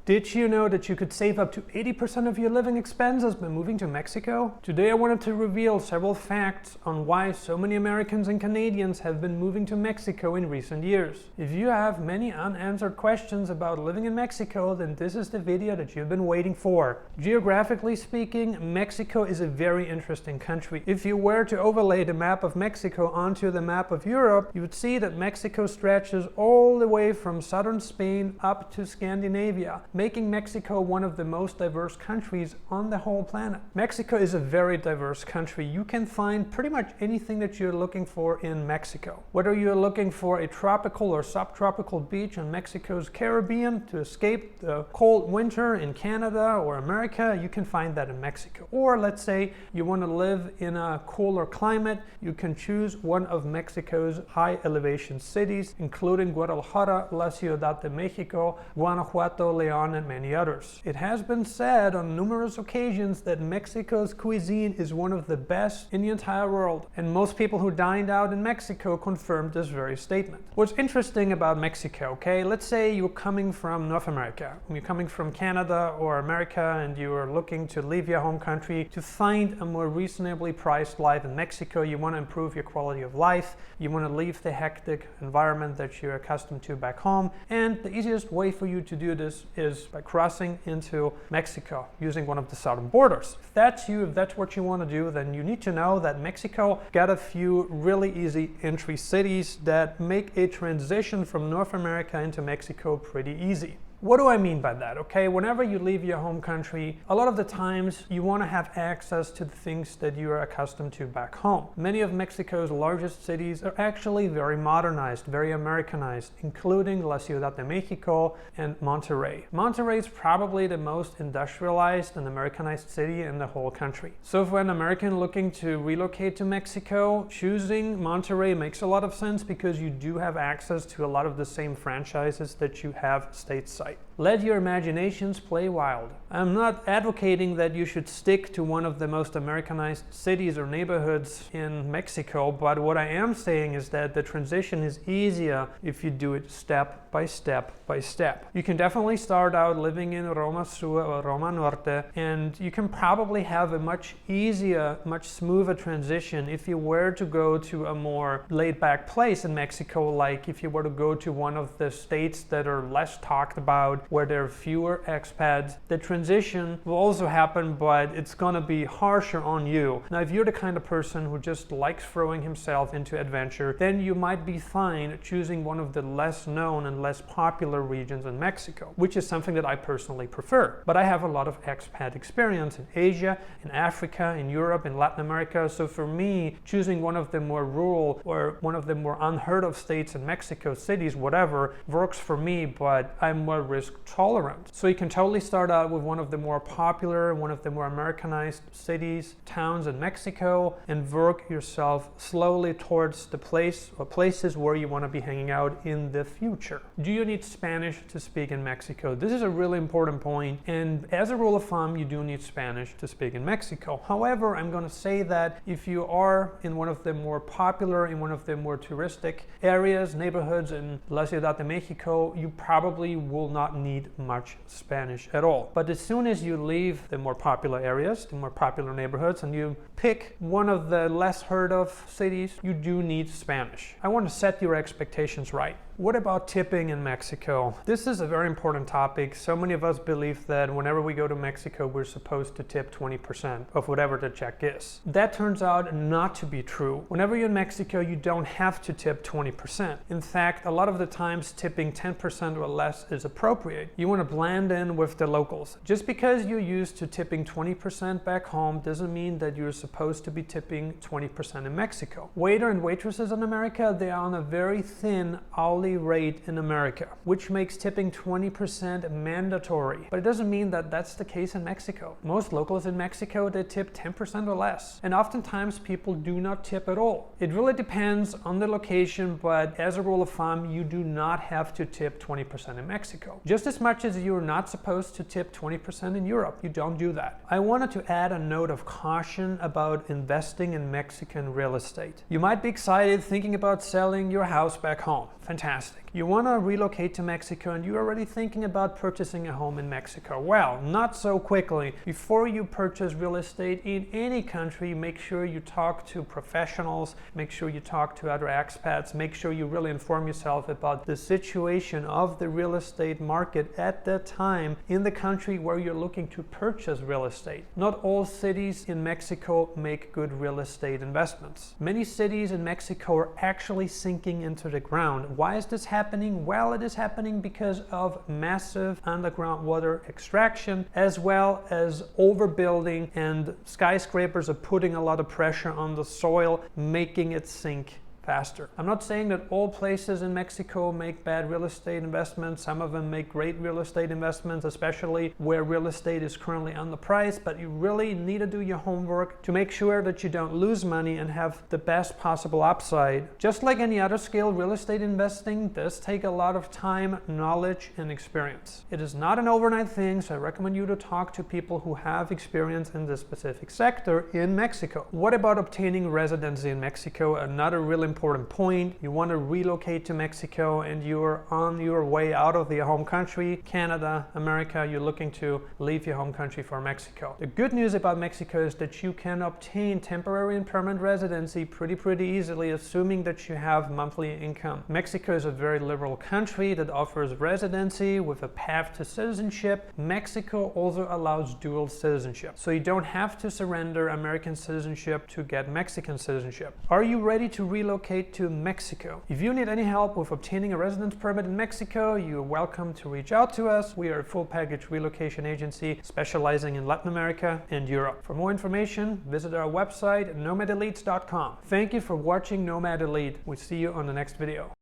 Did you know that you could save up to 80% of your living expenses by moving to Mexico? Today I wanted to reveal several facts on why so many Americans and Canadians have been moving to Mexico in recent years. If you have many unanswered questions about living in Mexico, then this is the video that you've been waiting for. Geographically speaking, Mexico is a very interesting country. If you were to overlay the map of Mexico onto the map of Europe, you would see that Mexico stretches all the way from southern Spain up to Scandinavia, making Mexico one of the most diverse countries on the whole planet. Mexico is a very diverse country. You can find pretty much anything that you're looking for in Mexico. Whether you're looking for a tropical or subtropical beach in Mexico's Caribbean to escape the cold winter in Canada or America, you can find that in Mexico. Or let's say you want to live in a cooler climate, you can choose one of Mexico's high elevation cities, including Guadalajara, La Ciudad de Mexico, Guanajuato, León, and many others. It has been said on numerous occasions that Mexico's cuisine is one of the best in the entire world, and most people who dined out in Mexico confirmed this very statement. What's interesting about Mexico, okay, let's say you're coming from North America, you're coming from Canada or America, and you are looking to leave your home country to find a more reasonably priced life in Mexico. You want to improve your quality of life, you want to leave the hectic environment that you're accustomed to back home, and the easiest way for you to do this is by crossing into Mexico using one of the southern borders. If that's you, if that's what you want to do, then you need to know that Mexico got a few really easy entry cities that make a transition from North America into Mexico pretty easy. What do I mean by that? Okay, whenever you leave your home country, a lot of the times you want to have access to the things that you are accustomed to back home. Many of Mexico's largest cities are actually very modernized, very Americanized, including La Ciudad de Mexico and Monterrey. Monterrey is probably the most industrialized and Americanized city in the whole country. So for an American looking to relocate to Mexico, choosing Monterrey makes a lot of sense because you do have access to a lot of the same franchises that you have stateside. Let your imaginations play wild. I'm not advocating that you should stick to one of the most Americanized cities or neighborhoods in Mexico, but what I am saying is that the transition is easier if you do it step by step by step. You can definitely start out living in Roma Sur or Roma Norte, and you can probably have a much easier, much smoother transition if you were to go to a more laid-back place in Mexico, like if you were to go to one of the states that are less talked about, where there are fewer expats. The transition will also happen, but it's gonna be harsher on you. Now, if you're the kind of person who just likes throwing himself into adventure, then you might be fine choosing one of the less known and less popular regions in Mexico, which is something that I personally prefer. But I have a lot of expat experience in Asia, in Africa, in Europe, in Latin America. So for me, choosing one of the more rural or one of the more unheard of states in Mexico, cities, whatever, works for me, but I'm more risk tolerant. So you can totally start out with one of the more popular, one of the more Americanized cities, towns in Mexico, and work yourself slowly towards the place or places where you want to be hanging out in the future. Do you need Spanish to speak in Mexico? This is a really important point, and as a rule of thumb, you do need Spanish to speak in Mexico. However, I'm going to say that if you are in one of the more popular, in one of the more touristic areas, neighborhoods in La Ciudad de Mexico, you probably will not need much Spanish at all. But as soon as you leave the more popular areas, the more popular neighborhoods, and you pick one of the less heard of cities, you do need Spanish. I want to set your expectations right. What about tipping in Mexico? This is a very important topic. So many of us believe that whenever we go to Mexico, we're supposed to tip 20% of whatever the check is. That turns out not to be true. Whenever you're in Mexico, you don't have to tip 20%. In fact, a lot of the times tipping 10% or less is appropriate. You want to blend in with the locals. Just because you're used to tipping 20% back home doesn't mean that you're supposed to be tipping 20% in Mexico. Waiter and waitresses in America, they are on a very thin hourly rate in America, which makes tipping 20% mandatory. But it doesn't mean that that's the case in Mexico. Most locals in Mexico, they tip 10% or less. And oftentimes people do not tip at all. It really depends on the location, but as a rule of thumb, you do not have to tip 20% in Mexico. Just as much as you're not supposed to tip 20% in Europe, you don't do that. I wanted to add a note of caution about investing in Mexican real estate. You might be excited thinking about selling your house back home. Fantastic. You want to relocate to Mexico and you're already thinking about purchasing a home in Mexico. Well, not so quickly. Before you purchase real estate in any country, make sure you talk to professionals, make sure you talk to other expats, make sure you really inform yourself about the situation of the real estate market at that time in the country where you're looking to purchase real estate. Not all cities in Mexico make good real estate investments. Many cities in Mexico are actually sinking into the ground. Why is this happening? Well, it is happening because of massive underground water extraction, as well as overbuilding, and skyscrapers are putting a lot of pressure on the soil, making it sink faster. I'm not saying that all places in Mexico make bad real estate investments. Some of them make great real estate investments, especially where real estate is currently underpriced, but you really need to do your homework to make sure that you don't lose money and have the best possible upside. Just like any other skill, real estate investing does take a lot of time, knowledge, and experience. It is not an overnight thing, so I recommend you to talk to people who have experience in this specific sector in Mexico. What about obtaining residency in Mexico? Another really important point. You want to relocate to Mexico and you're on your way out of your home country, Canada, America. You're looking to leave your home country for Mexico. The good news about Mexico is that you can obtain temporary and permanent residency pretty easily, assuming that you have monthly income. Mexico is a very liberal country that offers residency with a path to citizenship. Mexico also allows dual citizenship, so you don't have to surrender American citizenship to get Mexican citizenship. Are you ready to relocate to Mexico? If you need any help with obtaining a residence permit in Mexico, you're welcome to reach out to us. We are a full package relocation agency specializing in Latin America and Europe. For more information, visit our website nomadelites.com. Thank you for watching Nomad Elite. We'll see you on the next video.